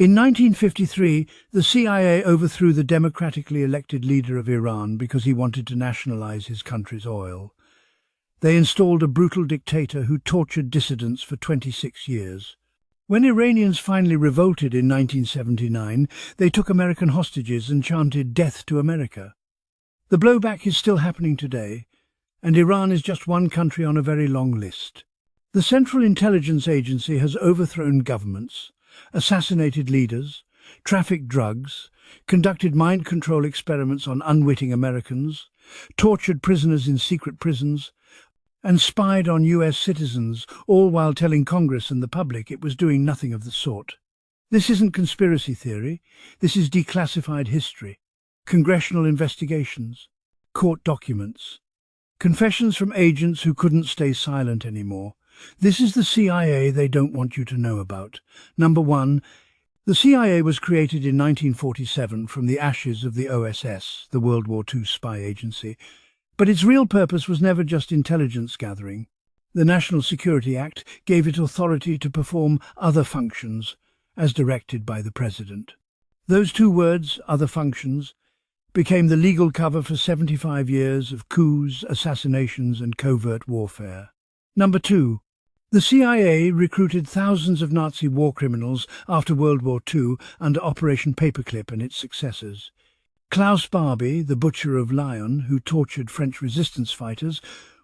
In 1953, the CIA overthrew the democratically elected leader of Iran because he wanted to nationalize his country's oil. They installed a brutal dictator who tortured dissidents for 26 years. When Iranians finally revolted in 1979, they took American hostages and chanted "Death to America." The blowback is still happening today, and Iran is just one country on a very long list. The Central Intelligence Agency has overthrown governments, assassinated leaders, trafficked drugs, conducted mind control experiments on unwitting Americans, tortured prisoners in secret prisons, and spied on US citizens, all while telling Congress and the public it was doing nothing of the sort. This isn't conspiracy theory, this is declassified history, congressional investigations, court documents, confessions from agents who couldn't stay silent anymore. This is the CIA they don't want you to know about. Number 1. The CIA was created in 1947 from the ashes of the OSS, the World War II spy agency, but its real purpose was never just intelligence gathering. The National Security Act gave it authority to perform other functions, as directed by the President. Those two words, other functions, became the legal cover for 75 years of coups, assassinations and covert warfare. Number 2. The CIA recruited thousands of Nazi war criminals after World War II under Operation Paperclip and its successors. Klaus Barbie, the butcher of Lyon, who tortured French resistance fighters,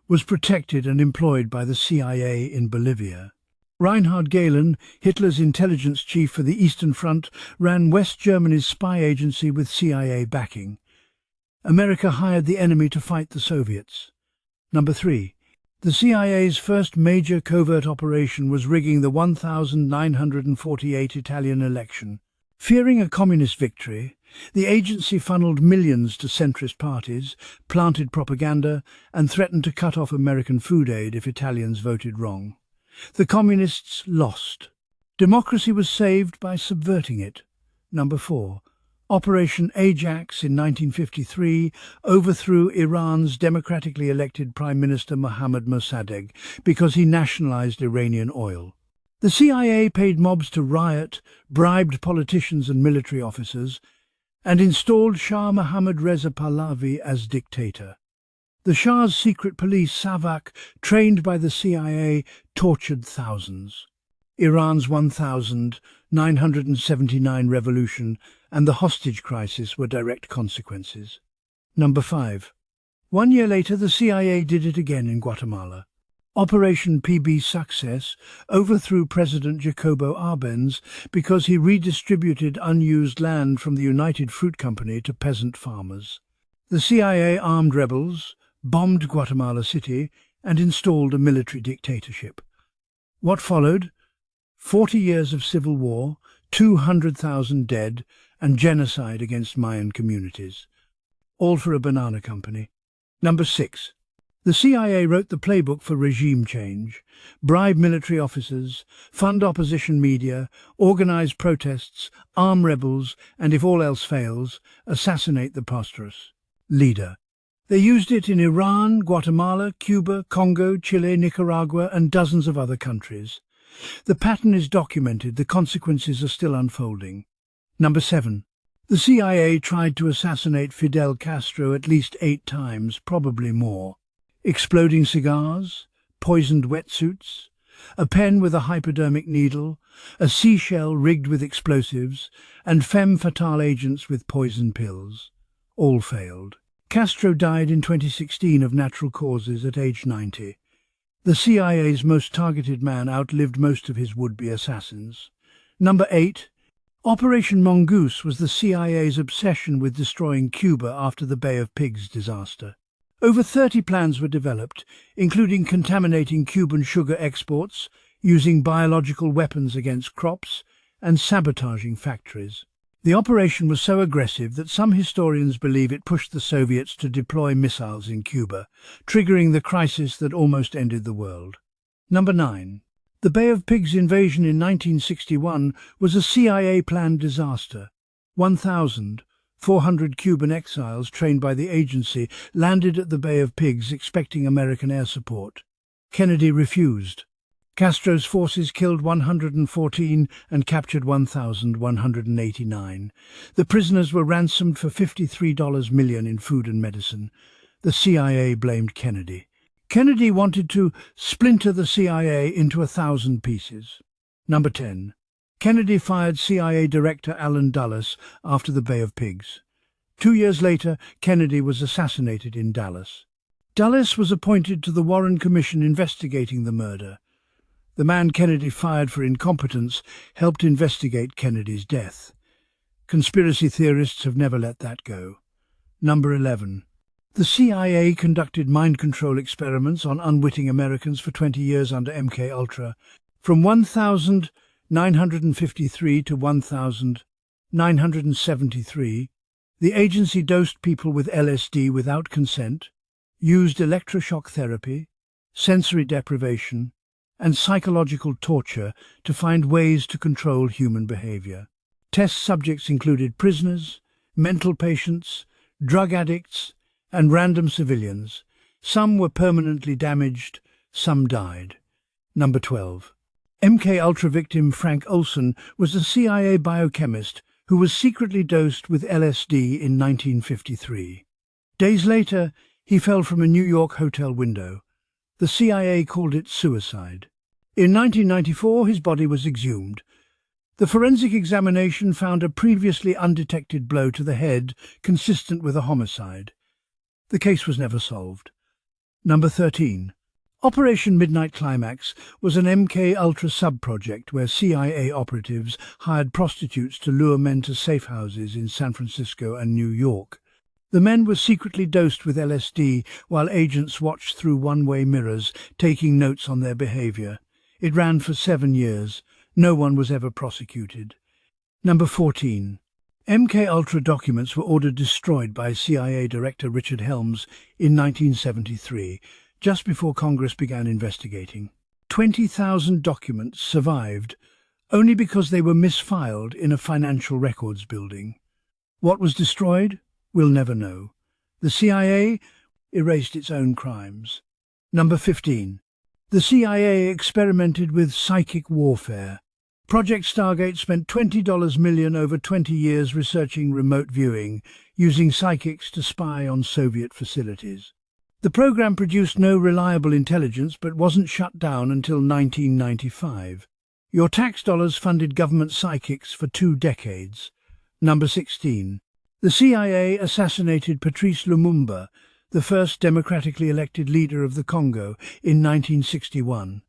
was protected and employed by the CIA in Bolivia. Reinhard Gehlen, Hitler's intelligence chief for the Eastern Front, ran West Germany's spy agency with CIA backing. America hired the enemy to fight the Soviets. Number 3. The CIA's first major covert operation was rigging the 1948 Italian election. Fearing a communist victory, the agency funneled millions to centrist parties, planted propaganda, and threatened to cut off American food aid if Italians voted wrong. The communists lost. Democracy was saved by subverting it. Number 4. Operation AJAX in 1953 overthrew Iran's democratically elected Prime Minister Mohammad Mossadegh because he nationalized Iranian oil. The CIA paid mobs to riot, bribed politicians and military officers, and installed Shah Mohammad Reza Pahlavi as dictator. The Shah's secret police, SAVAK, trained by the CIA, tortured thousands. Iran's 1979 revolution and the hostage crisis were direct consequences. Number 5. 1 year later, the CIA did it again in Guatemala. Operation PBSUCCESS overthrew President Jacobo Arbenz because he redistributed unused land from the United Fruit Company to peasant farmers. The CIA armed rebels, bombed Guatemala City, and installed a military dictatorship. What followed? 40 years of civil war, 200,000 dead, and genocide against Mayan communities. All for a banana company. Number 6. The CIA wrote the playbook for regime change, bribe military officers, fund opposition media, organize protests, arm rebels, and if all else fails, assassinate the prosperous leader. They used it in Iran, Guatemala, Cuba, Congo, Chile, Nicaragua, and dozens of other countries. The pattern is documented, the consequences are still unfolding. Number 7. The CIA tried to assassinate Fidel Castro at least 8 times, probably more. Exploding cigars, poisoned wetsuits, a pen with a hypodermic needle, a seashell rigged with explosives, and femme fatale agents with poison pills. All failed. Castro died in 2016 of natural causes at age 90. The CIA's most targeted man outlived most of his would-be assassins. Number 8. Operation Mongoose was the CIA's obsession with destroying Cuba after the Bay of Pigs disaster. Over 30 plans were developed, including contaminating Cuban sugar exports, using biological weapons against crops, and sabotaging factories. The operation was so aggressive that some historians believe it pushed the Soviets to deploy missiles in Cuba, triggering the crisis that almost ended the world. Number 9. The Bay of Pigs invasion in 1961 was a CIA-planned disaster. 1,400 Cuban exiles trained by the agency landed at the Bay of Pigs expecting American air support. Kennedy refused. Castro's forces killed 114 and captured 1,189. The prisoners were ransomed for $53 million in food and medicine. The CIA blamed Kennedy. Kennedy wanted to splinter the CIA into 1,000 pieces. Number 10. Kennedy fired CIA Director Allen Dulles after the Bay of Pigs. 2 years later, Kennedy was assassinated in Dallas. Dulles was appointed to the Warren Commission investigating the murder. The man Kennedy fired for incompetence helped investigate Kennedy's death. Conspiracy theorists have never let that go. Number 11. The CIA conducted mind control experiments on unwitting Americans for 20 years under MKUltra. From 1953 to 1973, the agency dosed people with LSD without consent, used electroshock therapy, sensory deprivation, and psychological torture to find ways to control human behavior. Test subjects included prisoners, mental patients, drug addicts, and random civilians. Some were permanently damaged, some died. Number 12. MKUltra victim Frank Olson was a CIA biochemist who was secretly dosed with LSD in 1953. Days later, he fell from a New York hotel window. The CIA called it suicide. In 1994, his body was exhumed. The forensic examination found a previously undetected blow to the head consistent with a homicide. The case was never solved. Number 13. Operation Midnight Climax was an MKUltra sub-project where CIA operatives hired prostitutes to lure men to safe houses in San Francisco and New York. The men were secretly dosed with LSD while agents watched through one-way mirrors, taking notes on their behavior. It ran for 7 years. No one was ever prosecuted. Number 14. MKUltra documents were ordered destroyed by CIA Director Richard Helms in 1973, just before Congress began investigating. 20,000 documents survived only because they were misfiled in a financial records building. What was destroyed? We'll never know. The CIA erased its own crimes. Number 15. The CIA experimented with psychic warfare. Project Stargate spent $20 million over 20 years researching remote viewing, using psychics to spy on Soviet facilities. The program produced no reliable intelligence but wasn't shut down until 1995. Your tax dollars funded government psychics for 2 decades. Number 16. The CIA assassinated Patrice Lumumba, the first democratically elected leader of the Congo, in 1961.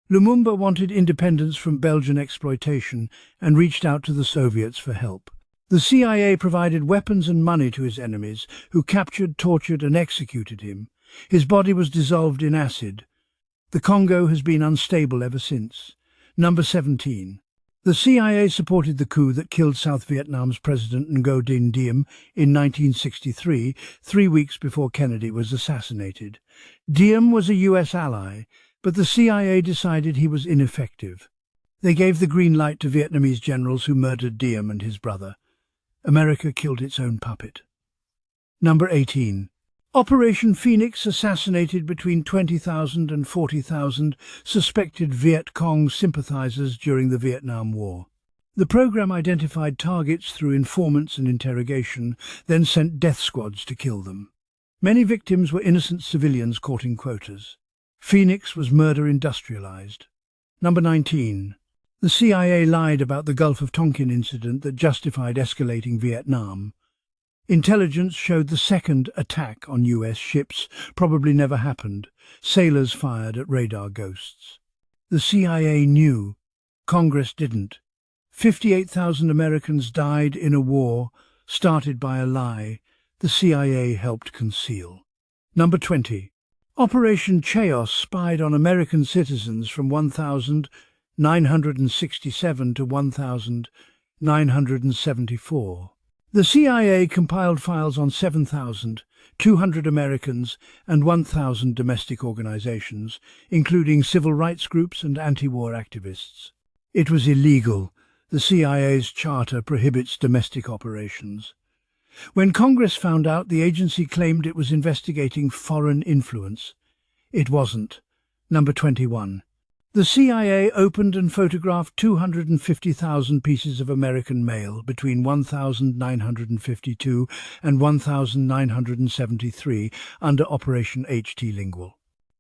Lumumba wanted independence from Belgian exploitation and reached out to the Soviets for help. The CIA provided weapons and money to his enemies, who captured, tortured and executed him. His body was dissolved in acid. The Congo has been unstable ever since. Number 17. The CIA supported the coup that killed South Vietnam's President Ngo Dinh Diem in 1963, 3 weeks before Kennedy was assassinated. Diem was a US ally, but the CIA decided he was ineffective. They gave the green light to Vietnamese generals who murdered Diem and his brother. America killed its own puppet. Number 18. Operation Phoenix assassinated between 20,000 and 40,000 suspected Viet Cong sympathizers during the Vietnam War. The program identified targets through informants and interrogation, then sent death squads to kill them. Many victims were innocent civilians caught in quotas. Phoenix was murder industrialized. Number 19. The CIA lied about the Gulf of Tonkin incident that justified escalating Vietnam. Intelligence showed the second attack on US ships probably never happened. Sailors fired at radar ghosts. The CIA knew. Congress didn't. 58,000 Americans died in a war started by a lie the CIA helped conceal. Number 20. Operation Chaos spied on American citizens from 1967 to 1974. The CIA compiled files on 7,200 Americans and 1,000 domestic organizations, including civil rights groups and anti-war activists. It was illegal. The CIA's charter prohibits domestic operations. When Congress found out, the agency claimed it was investigating foreign influence. It wasn't. Number 21. The CIA opened and photographed 250,000 pieces of American mail between 1952 and 1973 under Operation HTLINGUAL.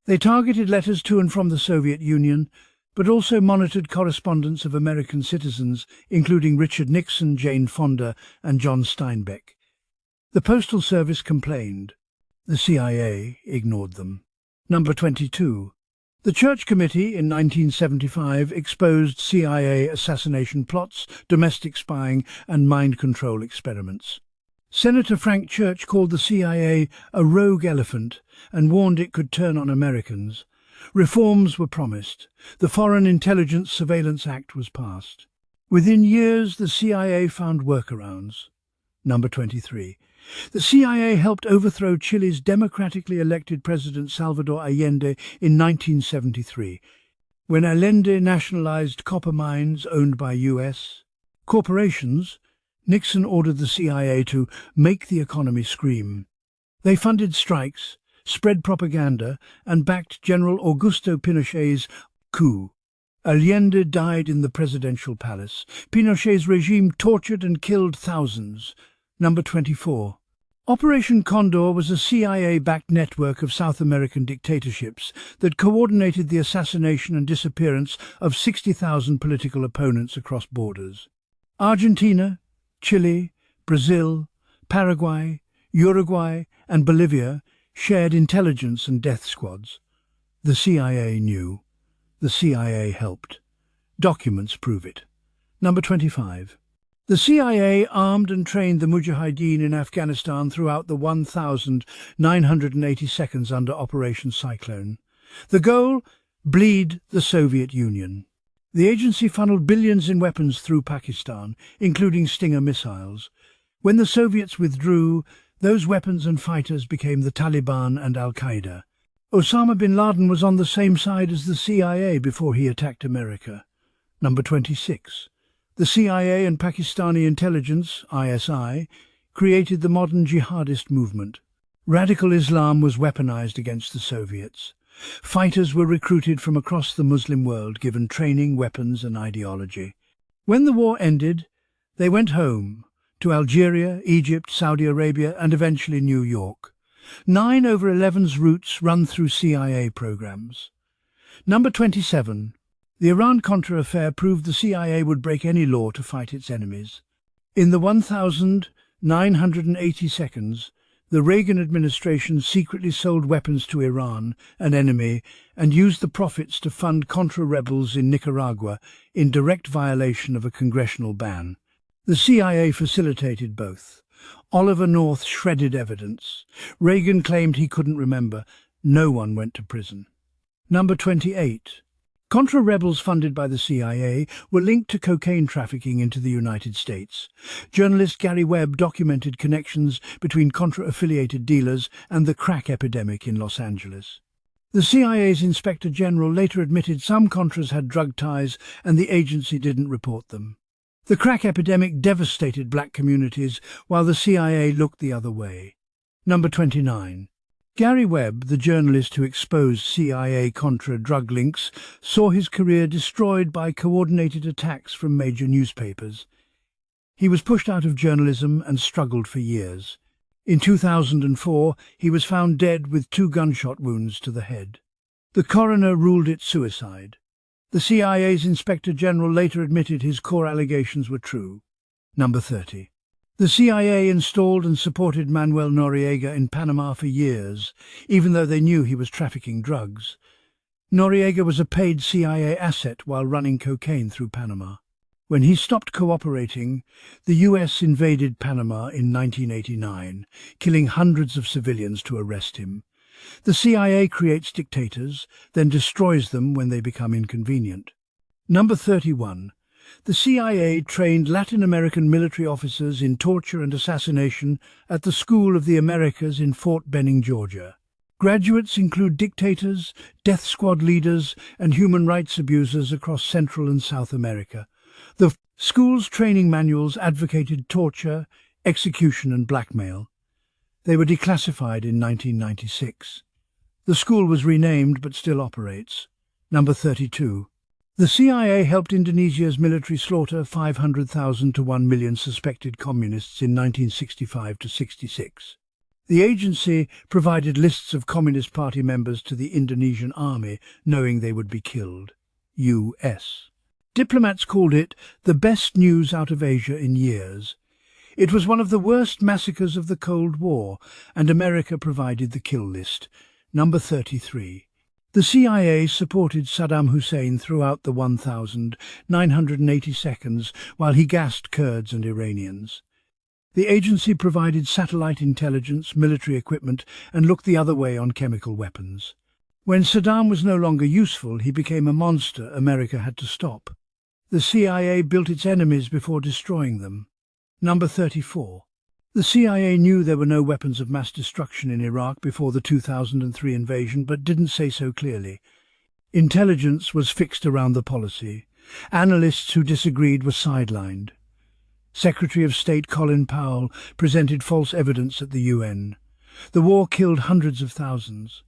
They targeted letters to and from the Soviet Union, but also monitored correspondence of American citizens, including Richard Nixon, Jane Fonda, and John Steinbeck. The Postal Service complained. The CIA ignored them. Number 22. The Church Committee in 1975 exposed CIA assassination plots, domestic spying, and mind control experiments. Senator Frank Church called the CIA a rogue elephant and warned it could turn on Americans. Reforms were promised. The Foreign Intelligence Surveillance Act was passed. Within years, the CIA found workarounds. Number 23. The CIA helped overthrow Chile's democratically elected President Salvador Allende in 1973, when Allende nationalized copper mines owned by U.S. corporations. Nixon ordered the CIA to make the economy scream. They funded strikes, spread propaganda, and backed General Augusto Pinochet's coup. Allende died in the presidential palace. Pinochet's regime tortured and killed thousands. Number 24. Operation Condor was a CIA-backed network of South American dictatorships that coordinated the assassination and disappearance of 60,000 political opponents across borders. Argentina, Chile, Brazil, Paraguay, Uruguay, and Bolivia shared intelligence and death squads. The CIA knew. The CIA helped. Documents prove it. Number 25. The CIA armed and trained the Mujahideen in Afghanistan throughout the 1,980 seconds under Operation Cyclone. The goal? Bleed the Soviet Union. The agency funneled billions in weapons through Pakistan, including Stinger missiles. When the Soviets withdrew, those weapons and fighters became the Taliban and Al-Qaeda. Osama bin Laden was on the same side as the CIA before he attacked America. Number 26. The CIA and Pakistani intelligence, ISI, created the modern jihadist movement. Radical Islam was weaponized against the Soviets. Fighters were recruited from across the Muslim world, given training, weapons, and ideology. When the war ended, they went home to Algeria, Egypt, Saudi Arabia, and eventually New York. 9/11's routes run through CIA programs. Number 27. The Iran-Contra affair proved the CIA would break any law to fight its enemies. In the 1,980 seconds, the Reagan administration secretly sold weapons to Iran, an enemy, and used the profits to fund Contra rebels in Nicaragua in direct violation of a congressional ban. The CIA facilitated both. Oliver North shredded evidence. Reagan claimed he couldn't remember. No one went to prison. Number 28. Contra rebels funded by the CIA were linked to cocaine trafficking into the United States. Journalist Gary Webb documented connections between Contra-affiliated dealers and the crack epidemic in Los Angeles. The CIA's Inspector General later admitted some Contras had drug ties and the agency didn't report them. The crack epidemic devastated black communities while the CIA looked the other way. Number 29. Gary Webb, the journalist who exposed CIA-Contra drug links, saw his career destroyed by coordinated attacks from major newspapers. He was pushed out of journalism and struggled for years. In 2004, he was found dead with 2 gunshot wounds to the head. The coroner ruled it suicide. The CIA's Inspector General later admitted his core allegations were true. Number 30. The CIA installed and supported Manuel Noriega in Panama for years, even though they knew he was trafficking drugs. Noriega was a paid CIA asset while running cocaine through Panama. When he stopped cooperating, the US invaded Panama in 1989, killing hundreds of civilians to arrest him. The CIA creates dictators, then destroys them when they become inconvenient. Number 31. The CIA trained Latin American military officers in torture and assassination at the School of the Americas in Fort Benning, Georgia. Graduates include dictators, death squad leaders, and human rights abusers across Central and South America. The school's training manuals advocated torture, execution, and blackmail. They were declassified in 1996. The school was renamed but still operates. Number 32. The CIA helped Indonesia's military slaughter 500,000 to 1 million suspected communists in 1965 to 66. The agency provided lists of Communist Party members to the Indonesian army, knowing they would be killed. U.S. Diplomats called it the best news out of Asia in years. It was one of the worst massacres of the Cold War, and America provided the kill list. Number 33. The CIA supported Saddam Hussein throughout the 1,980 seconds while he gassed Kurds and Iranians. The agency provided satellite intelligence, military equipment, and looked the other way on chemical weapons. When Saddam was no longer useful, he became a monster America had to stop. The CIA built its enemies before destroying them. Number 34. The CIA knew there were no weapons of mass destruction in Iraq before the 2003 invasion, but didn't say so clearly. Intelligence was fixed around the policy. Analysts who disagreed were sidelined. Secretary of State Colin Powell presented false evidence at the UN. The war killed hundreds of thousands.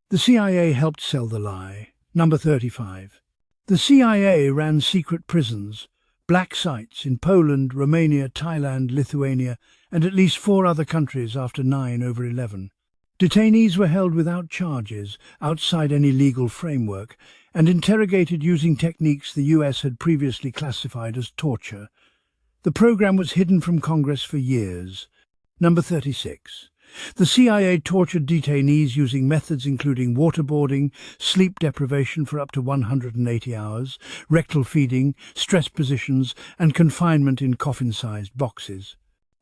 The CIA helped sell the lie. Number 35. The CIA ran secret prisons, black sites in Poland, Romania, Thailand, Lithuania, and at least 4 other countries after 9/11. Detainees were held without charges, outside any legal framework, and interrogated using techniques the US had previously classified as torture. The program was hidden from Congress for years. Number 36. The CIA tortured detainees using methods including waterboarding, sleep deprivation for up to 180 hours, rectal feeding, stress positions, and confinement in coffin-sized boxes.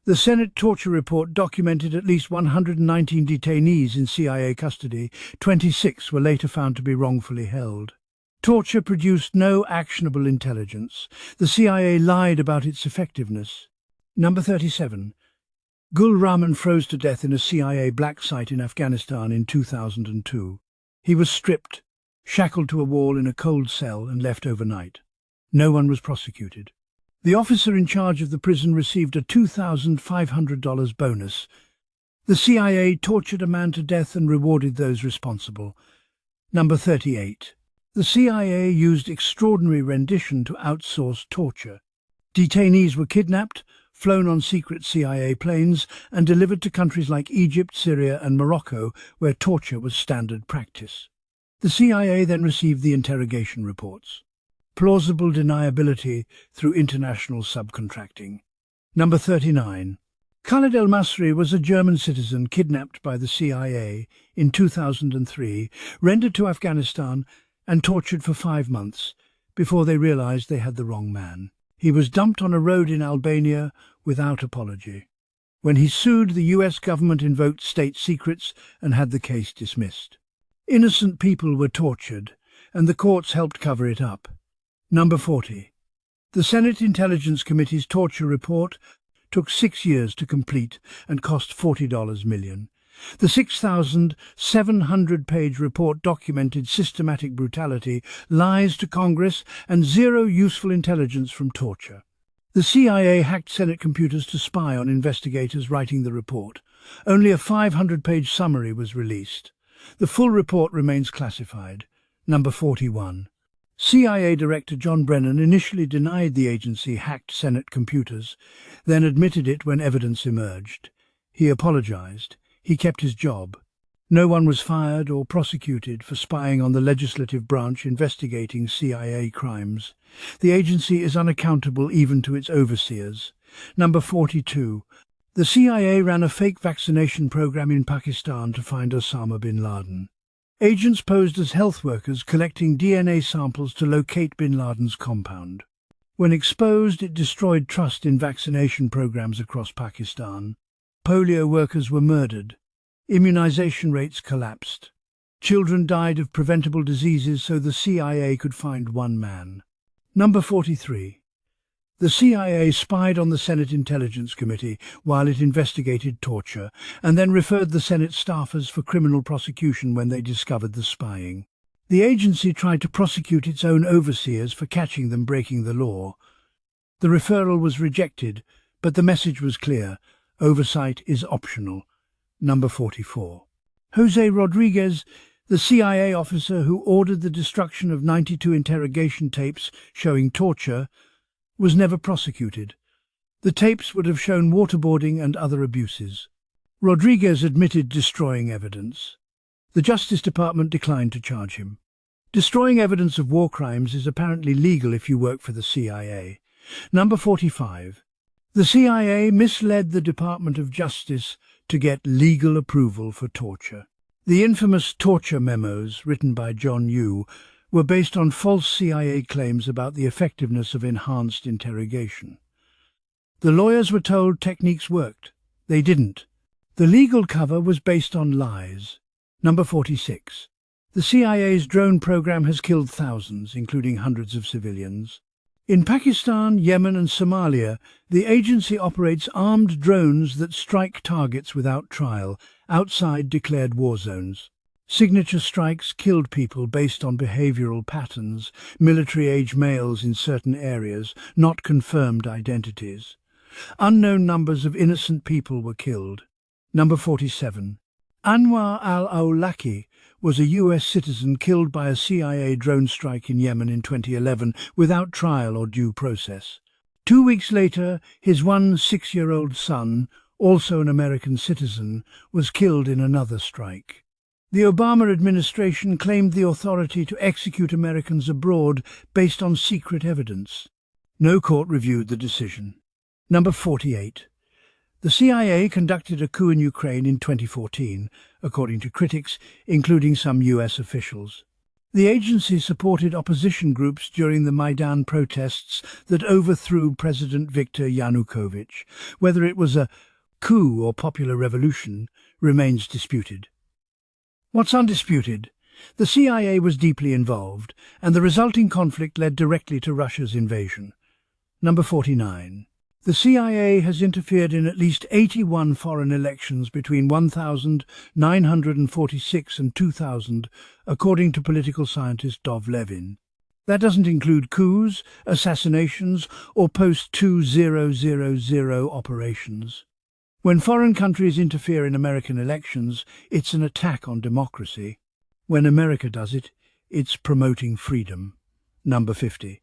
The Senate torture report documented at least 119 detainees in CIA custody. 26 were later found to be wrongfully held. Torture produced no actionable intelligence. The CIA lied about its effectiveness. Number 37. Gul Rahman froze to death in a CIA black site in Afghanistan in 2002. He was stripped, shackled to a wall in a cold cell and left overnight. No one was prosecuted. The officer in charge of the prison received a $2,500 bonus. The CIA tortured a man to death and rewarded those responsible. Number 38. The CIA used extraordinary rendition to outsource torture. Detainees were kidnapped, flown on secret CIA planes, and delivered to countries like Egypt, Syria, and Morocco, where torture was standard practice. The CIA then received the interrogation reports. Plausible deniability through international subcontracting. Number 39. Khalid el-Masri was a German citizen kidnapped by the CIA in 2003, rendered to Afghanistan, and tortured for 5 months before they realized they had the wrong man. He was dumped on a road in Albania without apology. When he sued, the US government invoked state secrets and had the case dismissed. Innocent people were tortured, and the courts helped cover it up. Number 40. The Senate Intelligence Committee's torture report took 6 years to complete and cost $40 million. The 6,700-page report documented systematic brutality, lies to Congress, and zero useful intelligence from torture. The CIA hacked Senate computers to spy on investigators writing the report. Only a 500-page summary was released. The full report remains classified. Number 41. CIA Director John Brennan initially denied the agency hacked Senate computers, then admitted it when evidence emerged. He apologized. He kept his job. No one was fired or prosecuted for spying on the legislative branch investigating CIA crimes. The agency is unaccountable even to its overseers. Number 42. The CIA ran a fake vaccination program in Pakistan to find Osama bin Laden. Agents posed as health workers collecting DNA samples to locate bin Laden's compound. When exposed, it destroyed trust in vaccination programs across Pakistan. Polio workers were murdered. Immunization rates collapsed. Children died of preventable diseases so the CIA could find one man. Number 43. The CIA spied on the Senate Intelligence Committee while it investigated torture, and then referred the Senate staffers for criminal prosecution when they discovered the spying. The agency tried to prosecute its own overseers for catching them breaking the law. The referral was rejected, but the message was clear: oversight is optional. Number 44. Jose Rodriguez, The CIA officer who ordered the destruction of 92 interrogation tapes showing torture was never prosecuted. The tapes would have shown waterboarding and other abuses. Rodriguez admitted destroying evidence. The Justice Department declined to charge him. Destroying evidence of war crimes is apparently legal if you work for the CIA. Number 45. The CIA misled the Department of Justice to get legal approval for torture. The infamous torture memos, written by John Yoo, were based on false CIA claims about the effectiveness of enhanced interrogation. The lawyers were told techniques worked. They didn't. The legal cover was based on lies. Number 46. The CIA's drone program has killed thousands, including hundreds of civilians. In Pakistan, Yemen and Somalia, the agency operates armed drones that strike targets without trial, outside declared war zones. Signature strikes killed people based on behavioral patterns, military-age males in certain areas, not confirmed identities. Unknown numbers of innocent people were killed. Number 47. Anwar al-Awlaki was a US citizen killed by a CIA drone strike in Yemen in 2011 without trial or due process. 2 weeks later, his 6-year-old son, also an American citizen, was killed in another strike. The Obama administration claimed the authority to execute Americans abroad based on secret evidence. No court reviewed the decision. Number 48. The CIA conducted a coup in Ukraine in 2014, according to critics, including some US officials. The agency supported opposition groups during the Maidan protests that overthrew President Viktor Yanukovych. Whether it was a coup or popular revolution remains disputed. What's undisputed? The CIA was deeply involved, and the resulting conflict led directly to Russia's invasion. Number 49. The CIA has interfered in at least 81 foreign elections between 1946 and 2000, according to political scientist Dov Levin. That doesn't include coups, assassinations, or post-2000 operations. When foreign countries interfere in American elections, it's an attack on democracy. When America does it, it's promoting freedom. Number 50.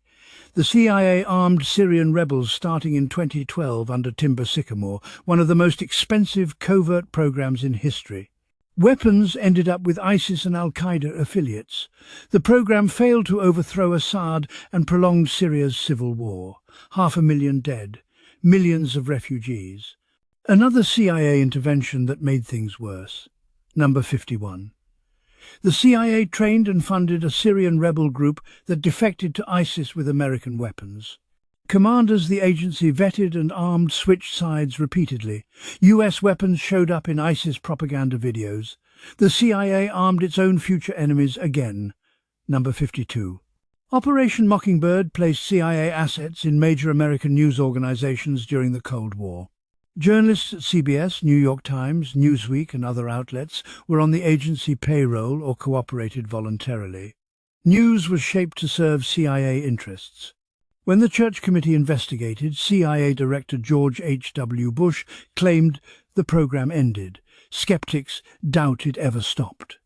The CIA armed Syrian rebels starting in 2012 under Timber Sycamore, one of the most expensive covert programs in history. Weapons ended up with ISIS and al-Qaeda affiliates. The program failed to overthrow Assad and prolonged Syria's civil war. 500,000 dead, millions of refugees. Another CIA intervention that made things worse. Number 51. The CIA trained and funded a Syrian rebel group that defected to ISIS with American weapons. Commanders the agency vetted and armed switched sides repeatedly. US weapons showed up in ISIS propaganda videos. The CIA armed its own future enemies again. Number 52. Operation Mockingbird placed CIA assets in major American news organizations during the Cold War. Journalists at CBS, New York Times, Newsweek and other outlets were on the agency payroll or cooperated voluntarily. News was shaped to serve CIA interests. When the Church Committee investigated, CIA Director George H.W. Bush claimed the program ended. Skeptics doubt it ever stopped.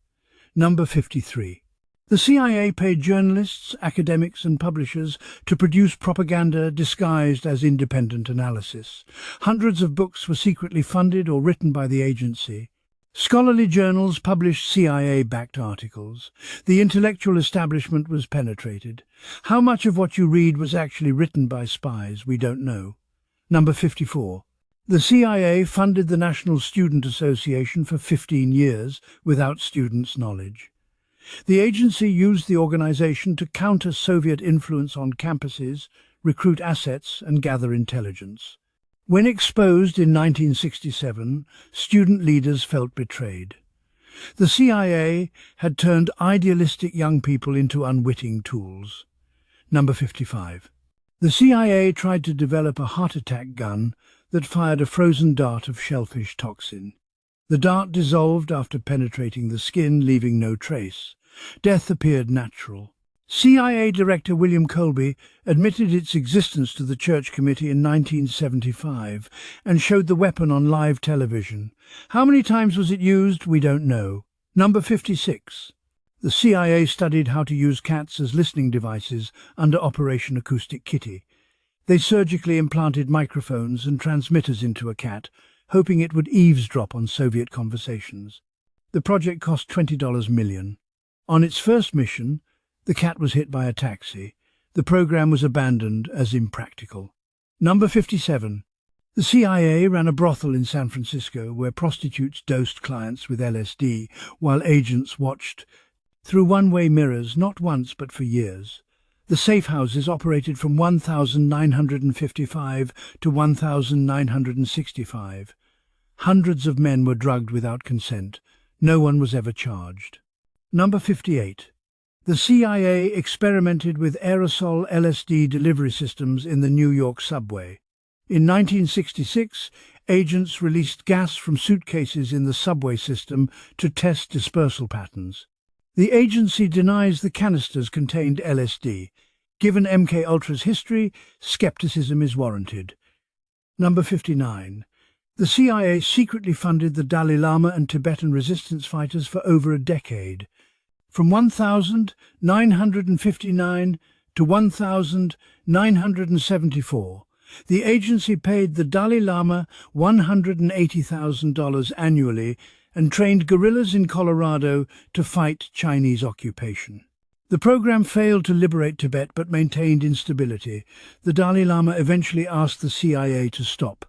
Number 53. The CIA paid journalists, academics and publishers to produce propaganda disguised as independent analysis. Hundreds of books were secretly funded or written by the agency. Scholarly journals published CIA-backed articles. The intellectual establishment was penetrated. How much of what you read was actually written by spies, we don't know. Number 54. The CIA funded the National Student Association for 15 years without students' knowledge. The agency used the organization to counter Soviet influence on campuses, recruit assets and gather intelligence. When exposed in 1967, student leaders felt betrayed. The CIA had turned idealistic young people into unwitting tools. Number 55. The CIA tried to develop a heart attack gun that fired a frozen dart of shellfish toxin. The dart dissolved after penetrating the skin, leaving no trace. Death appeared natural. CIA Director William Colby admitted its existence to the Church Committee in 1975 and showed the weapon on live television. How many times was it used? We don't know. Number 56. The CIA studied how to use cats as listening devices under Operation Acoustic Kitty. They surgically implanted microphones and transmitters into a cat, hoping it would eavesdrop on Soviet conversations. The project cost $20 million. On its first mission, the cat was hit by a taxi. The program was abandoned as impractical. Number 57. The CIA ran a brothel in San Francisco where prostitutes dosed clients with LSD while agents watched through one-way mirrors not once but for years. The safe houses operated from 1955 to 1965. Hundreds of men were drugged without consent. No one was ever charged. Number 58. The CIA experimented with aerosol LSD delivery systems in the New York subway. In 1966, agents released gas from suitcases in the subway system to test dispersal patterns. The agency denies the canisters contained LSD. Given MKUltra's history, skepticism is warranted. Number 59. The CIA secretly funded the Dalai Lama and Tibetan resistance fighters for over a decade. From 1959 to 1974, the agency paid the Dalai Lama $180,000 annually and trained guerrillas in Colorado to fight Chinese occupation. The program failed to liberate Tibet but maintained instability. The Dalai Lama eventually asked the CIA to stop.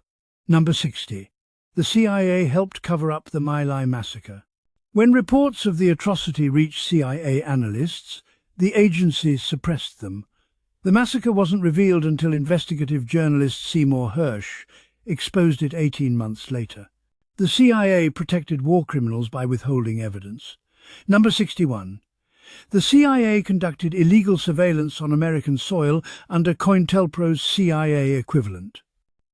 Number 60. The CIA helped cover up the My Lai massacre. When reports of the atrocity reached CIA analysts, the agency suppressed them. The massacre wasn't revealed until investigative journalist Seymour Hersh exposed it 18 months later. The CIA protected war criminals by withholding evidence. Number 61. The CIA conducted illegal surveillance on American soil under COINTELPRO's CIA equivalent.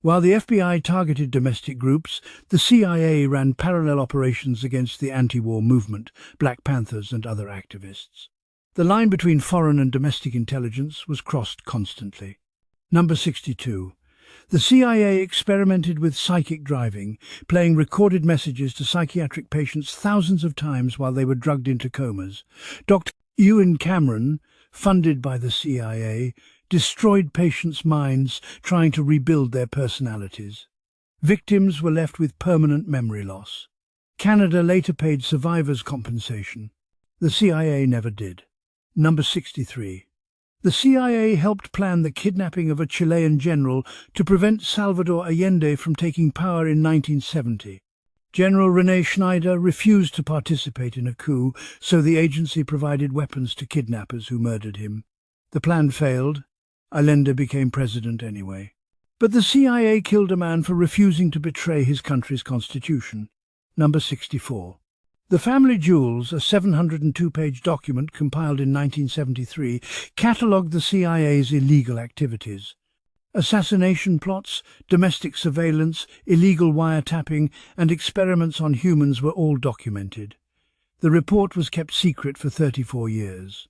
While the FBI targeted domestic groups, the CIA ran parallel operations against the anti-war movement, Black Panthers and other activists. The line between foreign and domestic intelligence was crossed constantly. Number 62. The CIA experimented with psychic driving, playing recorded messages to psychiatric patients thousands of times while they were drugged into comas. Dr. Ewan Cameron, funded by the CIA, destroyed patients' minds trying to rebuild their personalities. Victims were left with permanent memory loss. Canada later paid survivors compensation. The CIA never did. Number 63. The CIA helped plan the kidnapping of a Chilean general to prevent Salvador Allende from taking power in 1970. General René Schneider refused to participate in a coup, so the agency provided weapons to kidnappers who murdered him. The plan failed. Allende became president anyway. But the CIA killed a man for refusing to betray his country's constitution. Number 64. The Family Jewels, a 702-page document compiled in 1973, catalogued the CIA's illegal activities. Assassination plots, domestic surveillance, illegal wiretapping, and experiments on humans were all documented. The report was kept secret for 34 years.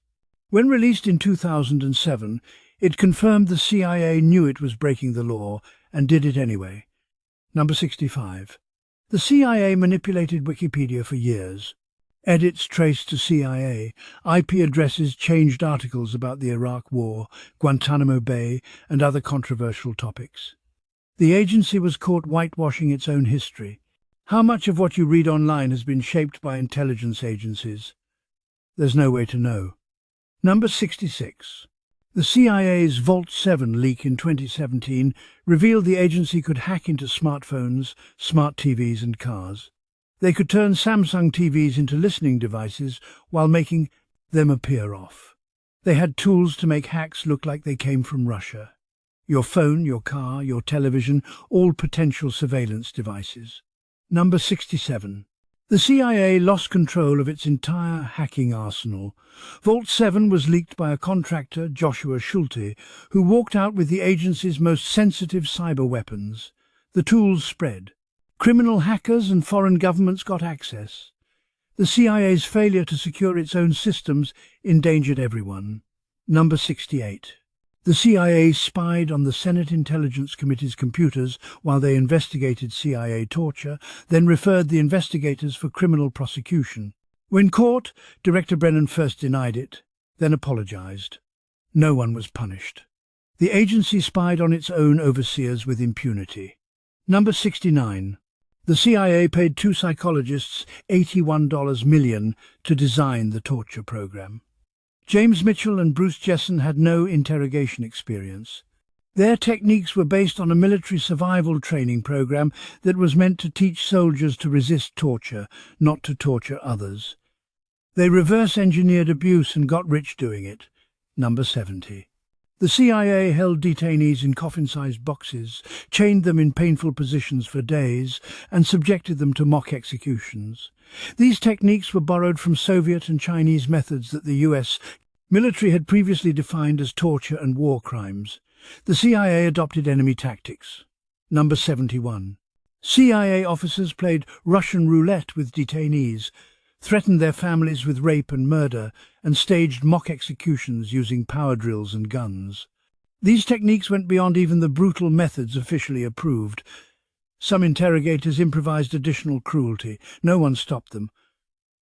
When released in 2007, it confirmed the CIA knew it was breaking the law and did it anyway. Number 65. The CIA manipulated Wikipedia for years. Edits traced to CIA, IP addresses changed articles about the Iraq War, Guantanamo Bay, and other controversial topics. The agency was caught whitewashing its own history. How much of what you read online has been shaped by intelligence agencies? There's no way to know. Number 66. The CIA's Vault 7 leak in 2017 revealed the agency could hack into smartphones, smart TVs and cars. They could turn Samsung TVs into listening devices while making them appear off. They had tools to make hacks look like they came from Russia. Your phone, your car, your television, all potential surveillance devices. Number 67. The CIA lost control of its entire hacking arsenal. Vault 7 was leaked by a contractor, Joshua Schulte, who walked out with the agency's most sensitive cyber weapons. The tools spread. Criminal hackers and foreign governments got access. The CIA's failure to secure its own systems endangered everyone. Number 68. The CIA spied on the Senate Intelligence Committee's computers while they investigated CIA torture, then referred the investigators for criminal prosecution. When caught, Director Brennan first denied it, then apologized. No one was punished. The agency spied on its own overseers with impunity. Number 69. The CIA paid 2 psychologists $81 million to design the torture program. James Mitchell and Bruce Jessen had no interrogation experience. Their techniques were based on a military survival training program that was meant to teach soldiers to resist torture, not to torture others. They reverse-engineered abuse and got rich doing it. Number 70. The CIA held detainees in coffin-sized boxes, chained them in painful positions for days, and subjected them to mock executions. These techniques were borrowed from Soviet and Chinese methods that the US military had previously defined as torture and war crimes. The CIA adopted enemy tactics. Number 71. CIA officers played Russian roulette with detainees, threatened their families with rape and murder, and staged mock executions using power drills and guns. These techniques went beyond even the brutal methods officially approved. Some interrogators improvised additional cruelty. No one stopped them.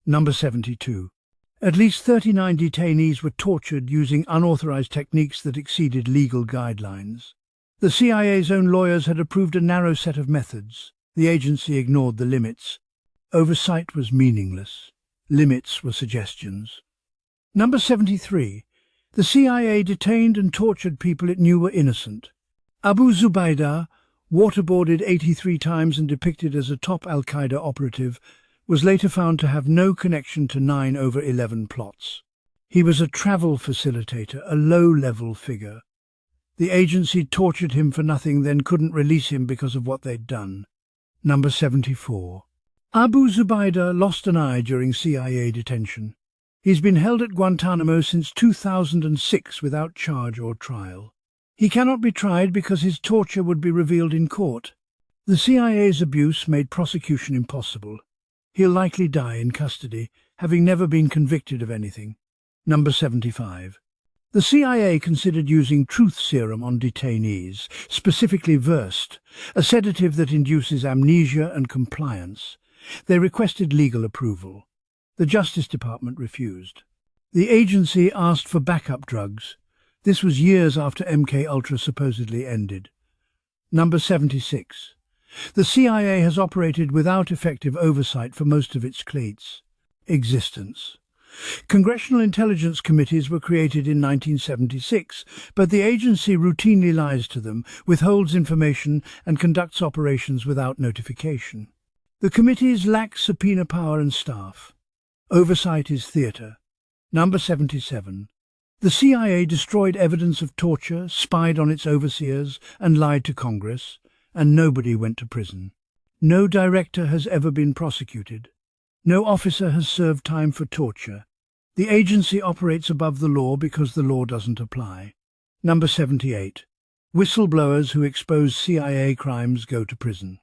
Number 72. At least 39 detainees were tortured using unauthorized techniques that exceeded legal guidelines. The CIA's own lawyers had approved a narrow set of methods. The agency ignored the limits. Oversight was meaningless. Limits were suggestions. Number 73. The CIA detained and tortured people it knew were innocent. Abu Zubaydah, waterboarded 83 times and depicted as a top al-Qaeda operative, was later found to have no connection to 9/11 plots. He was a travel facilitator, a low-level figure. The agency tortured him for nothing, then couldn't release him because of what they'd done. Number 74. Abu Zubaydah lost an eye during CIA detention. He's been held at Guantanamo since 2006 without charge or trial. He cannot be tried because his torture would be revealed in court. The CIA's abuse made prosecution impossible. He'll likely die in custody, having never been convicted of anything. Number 75. The CIA considered using truth serum on detainees, specifically Versed, a sedative that induces amnesia and compliance. They requested legal approval. The Justice Department refused. The agency asked for backup drugs. This was years after MKUltra supposedly ended. Number 76. The CIA has operated without effective oversight for most of its existence. Congressional intelligence committees were created in 1976, but the agency routinely lies to them, withholds information, and conducts operations without notification. The committees lack subpoena power and staff. Oversight is theatre. Number 77. The CIA destroyed evidence of torture, spied on its overseers, and lied to Congress, and nobody went to prison. No director has ever been prosecuted. No officer has served time for torture. The agency operates above the law because the law doesn't apply. Number 78. Whistleblowers who expose CIA crimes go to prison.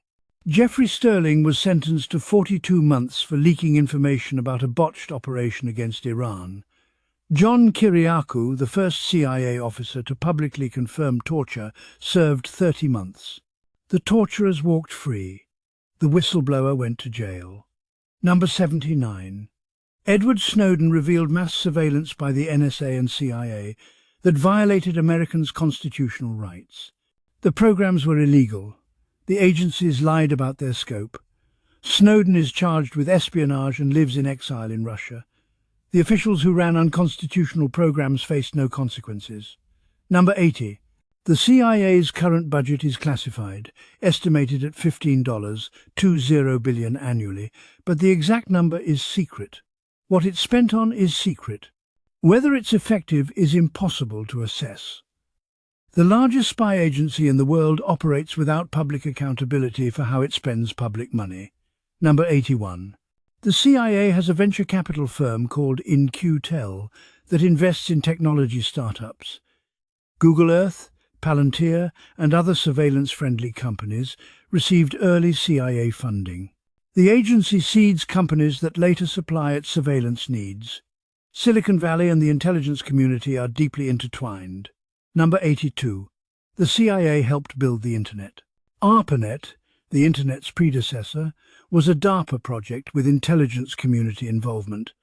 Jeffrey Sterling was sentenced to 42 months for leaking information about a botched operation against Iran. John Kiriakou, the first CIA officer to publicly confirm torture, served 30 months. The torturers walked free. The whistleblower went to jail. Number 79. Edward Snowden revealed mass surveillance by the NSA and CIA that violated Americans' constitutional rights. The programs were illegal. The agencies lied about their scope. Snowden is charged with espionage and lives in exile in Russia. The officials who ran unconstitutional programs faced no consequences. Number 80. The CIA's current budget is classified, estimated at $15.20 billion annually, but the exact number is secret. What it's spent on is secret. Whether it's effective is impossible to assess. The largest spy agency in the world operates without public accountability for how it spends public money. Number 81. The CIA has a venture capital firm called In-Q-Tel that invests in technology startups. Google Earth, Palantir, and other surveillance-friendly companies received early CIA funding. The agency seeds companies that later supply its surveillance needs. Silicon Valley and the intelligence community are deeply intertwined. Number 82. The CIA helped build the Internet. ARPANET, the Internet's predecessor, was a DARPA project with intelligence community involvement.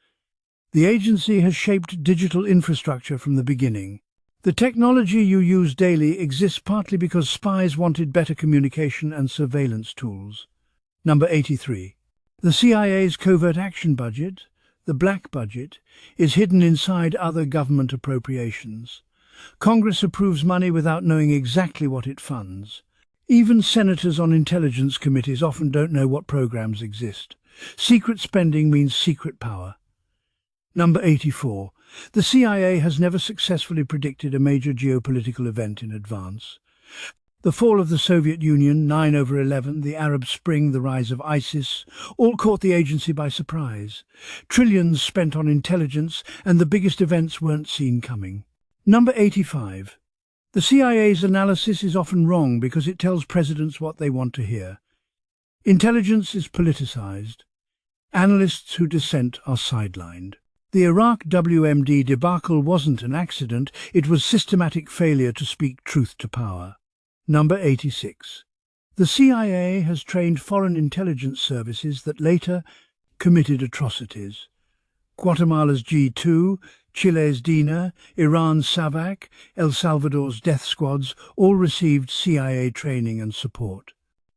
The agency has shaped digital infrastructure from the beginning. The technology you use daily exists partly because spies wanted better communication and surveillance tools. Number 83. The CIA's covert action budget, the black budget, is hidden inside other government appropriations. Congress approves money without knowing exactly what it funds. Even senators on intelligence committees often don't know what programs exist. Secret spending means secret power. Number 84. The CIA has never successfully predicted a major geopolitical event in advance. The fall of the Soviet Union, 9/11, the Arab Spring, the rise of ISIS, all caught the agency by surprise. Trillions spent on intelligence, and the biggest events weren't seen coming. Number 85. The CIA's analysis is often wrong because it tells presidents what they want to hear. Intelligence is politicized. Analysts who dissent are sidelined. The Iraq WMD debacle wasn't an accident, it was systematic failure to speak truth to power. Number 86. The CIA has trained foreign intelligence services that later committed atrocities. Guatemala's G2, Chile's DINA, Iran's SAVAK, El Salvador's death squads all received CIA training and support.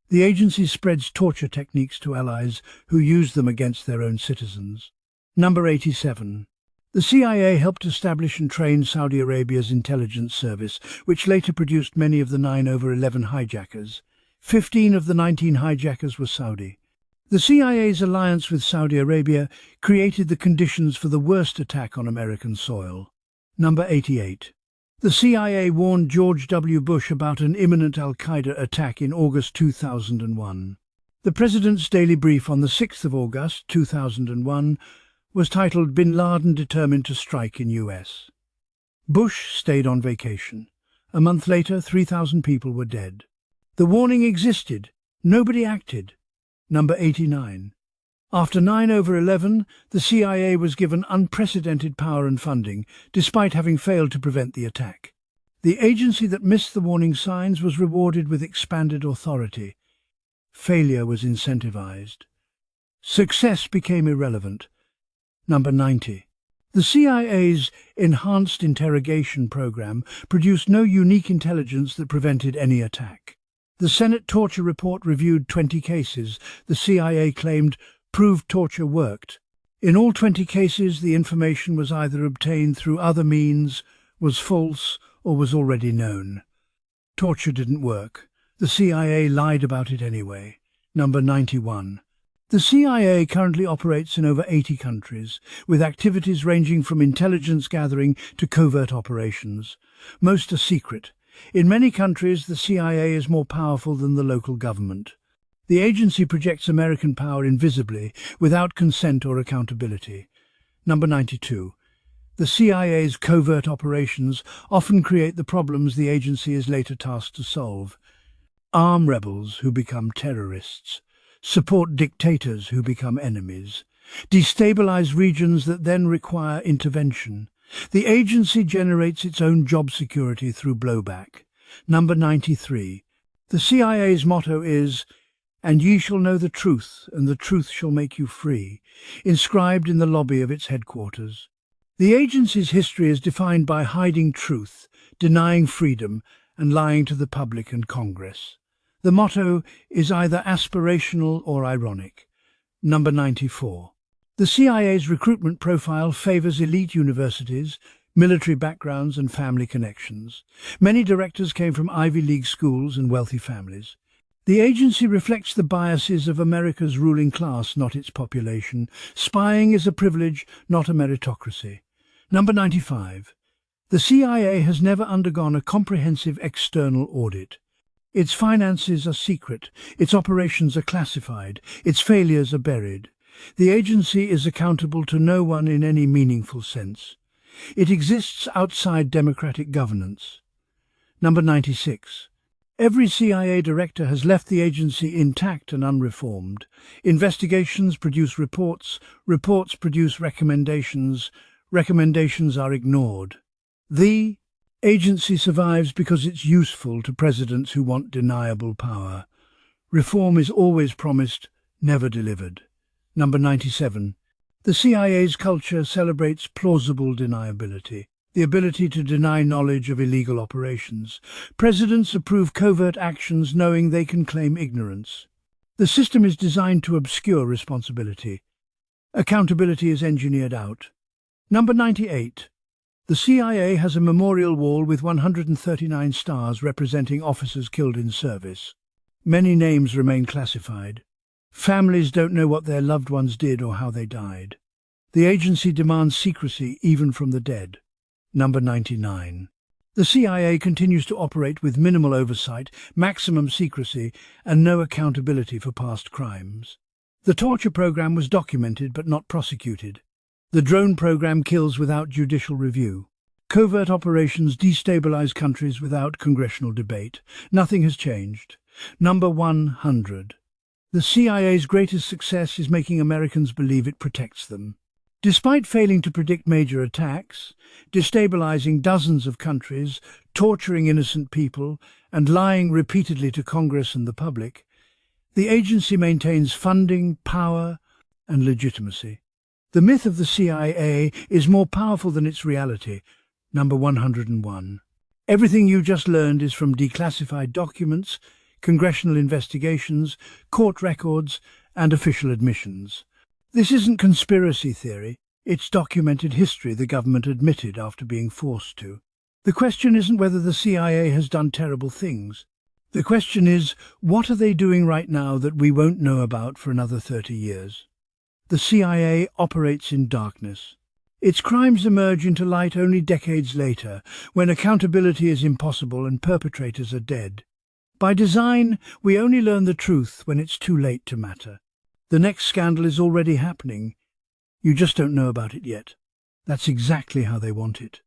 The agency spreads torture techniques to allies who use them against their own citizens. Number 87. The CIA helped establish and train Saudi Arabia's intelligence service, which later produced many of the 9/11 hijackers. 15 of the 19 hijackers were Saudi. The CIA's alliance with Saudi Arabia created the conditions for the worst attack on American soil. Number 88. The CIA warned George W. Bush about an imminent al-Qaeda attack in August 2001. The President's daily brief on the 6th of August 2001 was titled "Bin Laden Determined to Strike in US." Bush stayed on vacation. A month later, 3,000 people were dead. The warning existed. Nobody acted. Number 89. After 9/11, the CIA was given unprecedented power and funding, despite having failed to prevent the attack. The agency that missed the warning signs was rewarded with expanded authority. Failure was incentivized. Success became irrelevant. Number 90. The CIA's Enhanced Interrogation Program produced no unique intelligence that prevented any attack. The Senate torture report reviewed 20 cases. The CIA claimed proved torture worked. In all 20 cases, the information was either obtained through other means, was false, or was already known. Torture didn't work. The CIA lied about it anyway. Number 91. The CIA currently operates in over 80 countries, with activities ranging from intelligence gathering to covert operations. Most are secret. In many countries, the CIA is more powerful than the local government. The agency projects American power invisibly, without consent or accountability. Number 92. The CIA's covert operations often create the problems the agency is later tasked to solve. Arm rebels who become terrorists. Support dictators who become enemies, destabilize regions that then require intervention. The agency generates its own job security through blowback. Number 93. The CIA's motto is, "And ye shall know the truth, and the truth shall make you free," inscribed in the lobby of its headquarters. The agency's history is defined by hiding truth, denying freedom, and lying to the public and Congress. The motto is either aspirational or ironic. Number 94. The CIA's recruitment profile favors elite universities, military backgrounds and family connections. Many directors came from Ivy League schools and wealthy families. The agency reflects the biases of America's ruling class, not its population. Spying is a privilege, not a meritocracy. Number 95. The CIA has never undergone a comprehensive external audit. Its finances are secret, its operations are classified, its failures are buried. The agency is accountable to no one in any meaningful sense. It exists outside democratic governance. Number 96. Every CIA director has left the agency intact and unreformed. Investigations produce reports, reports produce recommendations, recommendations are ignored. The agency survives because it's useful to presidents who want deniable power. Reform is always promised, never delivered. Number 97. The CIA's culture celebrates plausible deniability, the ability to deny knowledge of illegal operations. Presidents approve covert actions knowing they can claim ignorance. The system is designed to obscure responsibility. Accountability is engineered out. Number 98. The CIA has a memorial wall with 139 stars representing officers killed in service. Many names remain classified. Families don't know what their loved ones did or how they died. The agency demands secrecy even from the dead. Number 99. The CIA continues to operate with minimal oversight, maximum secrecy, and no accountability for past crimes. The torture program was documented but not prosecuted. The drone program kills without judicial review. Covert operations destabilize countries without congressional debate. Nothing has changed. Number 100. The CIA's greatest success is making Americans believe it protects them. Despite failing to predict major attacks, destabilizing dozens of countries, torturing innocent people, and lying repeatedly to Congress and the public, the agency maintains funding, power, and legitimacy. The myth of the CIA is more powerful than its reality. Number 101. Everything you just learned is from declassified documents, congressional investigations, court records, and official admissions. This isn't conspiracy theory, it's documented history the government admitted after being forced to. The question isn't whether the CIA has done terrible things. The question is, what are they doing right now that we won't know about for another 30 years? The CIA operates in darkness. Its crimes emerge into light only decades later, when accountability is impossible and perpetrators are dead. By design, we only learn the truth when it's too late to matter. The next scandal is already happening. You just don't know about it yet. That's exactly how they want it.